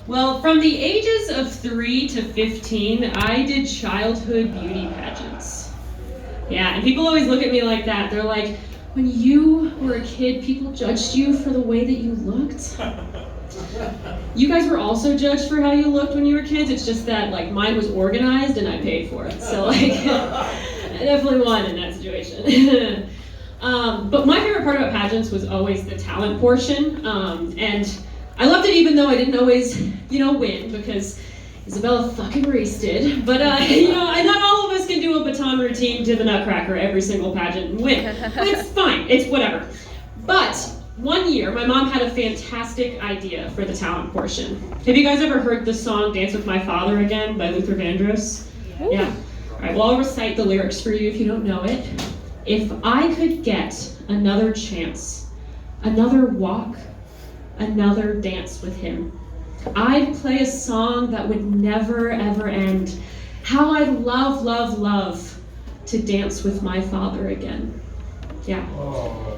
Well, from the ages of 3 to 15, I did childhood beauty pageants. Yeah, and people always look at me like that. They're like, when you were a kid, people judged you for the way that you looked. You guys were also judged for how you looked when you were kids. It's just that like mine was organized and I paid for it. So like, I definitely won in that situation. But my favorite part about pageants was always the talent portion. And I loved it even though I didn't always, win because Isabella fucking Reese did. But, not all of us can do a baton routine to the Nutcracker every single pageant and win. It's fine. It's whatever. But one year, my mom had a fantastic idea for the talent portion. Have you guys ever heard the song Dance With My Father Again by Luther Vandross? Yeah. All right, well, I'll recite the lyrics for you if you don't know it. If I could get another chance, another walk, another dance with him, I'd play a song that would never, ever end. How I'd love, love, love to dance with my father again. Yeah.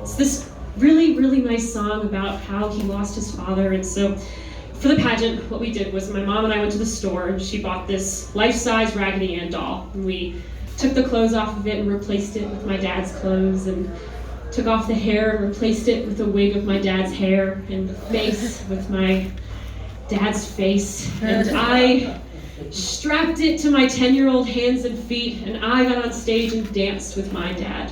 It's this really, really nice song about how he lost his father. And so for the pageant, what we did was my mom and I went to the store and she bought this life-size Raggedy Ann doll. And we took the clothes off of it and replaced it with my dad's clothes, and took off the hair and replaced it with a wig of my dad's hair, and the face with my dad's face. And I strapped it to my 10-year-old hands and feet, and I got on stage and danced with my dad.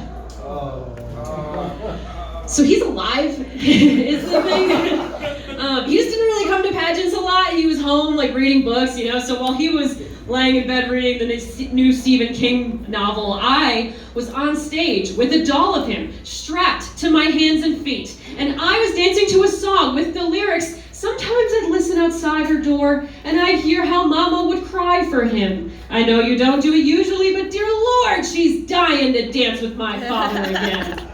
So he's alive, is the thing. He just didn't really come to pageants a lot. He was home, like, reading books, So while he was laying in bed reading the new Stephen King novel, I was on stage with a doll of him strapped to my hands and feet. And I was dancing to a song with the lyrics. Sometimes I'd listen outside her door and I'd hear how Mama would cry for him. I know you don't do it usually, but dear Lord, she's dying to dance with my father again.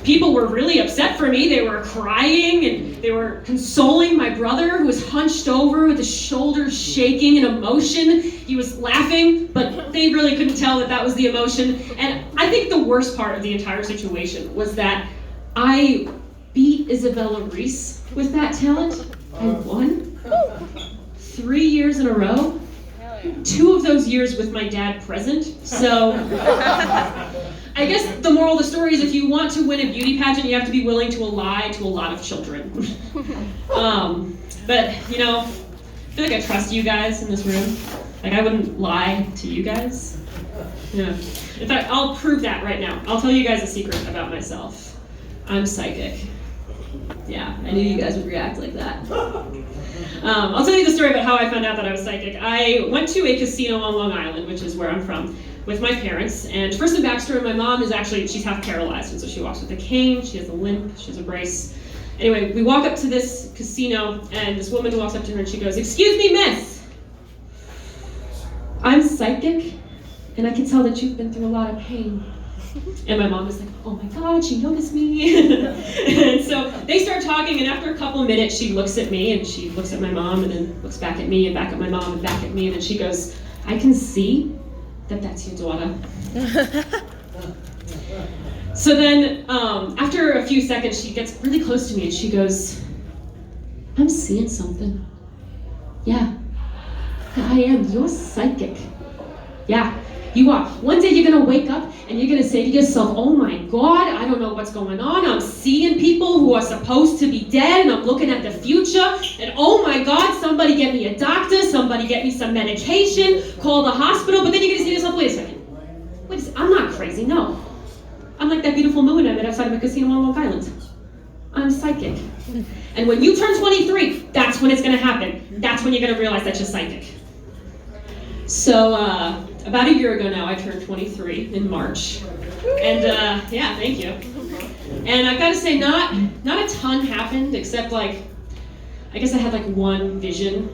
People were really upset for me. They were crying and they were consoling my brother, who was hunched over with his shoulders shaking in emotion. He was laughing, but they really couldn't tell that that was the emotion. And I think the worst part of the entire situation was that I beat Isabella Reese with that talent. I won 3 years in a row. 2 of those years with my dad present. So I guess the moral of the story is if you want to win a beauty pageant, you have to be willing to lie to a lot of children. But, I feel like I trust you guys in this room. Like, I wouldn't lie to you guys. Yeah. In fact, I'll prove that right now. I'll tell you guys a secret about myself. I'm psychic. Yeah, I knew you guys would react like that. I'll tell you the story about how I found out that I was psychic. I went to a casino on Long Island, which is where I'm from, with my parents. And first and backstory, my mom is she's half paralyzed, and so she walks with a cane, she has a limp, she has a brace. Anyway, we walk up to this casino, and this woman walks up to her and she goes, "Excuse me, miss. I'm psychic, and I can tell that you've been through a lot of pain." And my mom was like, "Oh my God, she noticed me." And so they start talking, and after a couple of minutes, she looks at me, and she looks at my mom, and then looks back at me, and back at my mom, and back at me, and then she goes, "I can see that that's your daughter." So then, after a few seconds, she gets really close to me, and she goes, "I'm seeing something. Yeah, I am. You're psychic. Yeah. You are. One day you're going to wake up and you're going to say to yourself, oh my God, I don't know what's going on. I'm seeing people who are supposed to be dead, and I'm looking at the future, and oh my God, somebody get me a doctor, somebody get me some medication, call the hospital." But then you're going to say to yourself, wait a second, I'm not crazy, no. I'm like that beautiful woman I met outside of a casino on Long Island. I'm psychic. And when you turn 23, that's when it's going to happen. That's when you're going to realize that you're psychic. So, about a year ago now, I turned 23 in March. And yeah, thank you. And I've got to say, not a ton happened, except I guess I had one vision.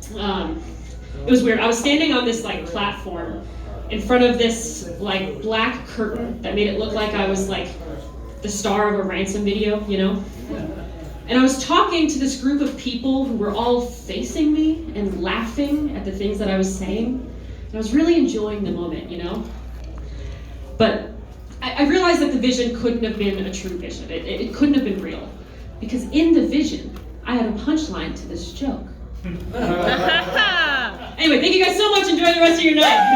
It was weird. I was standing on this platform in front of this black curtain that made it look like I was the star of a ransom video, And I was talking to this group of people who were all facing me and laughing at the things that I was saying. And I was really enjoying the moment, But I realized that the vision couldn't have been a true vision. It couldn't have been real. Because in the vision, I had a punchline to this joke. Anyway, thank you guys so much. Enjoy the rest of your night.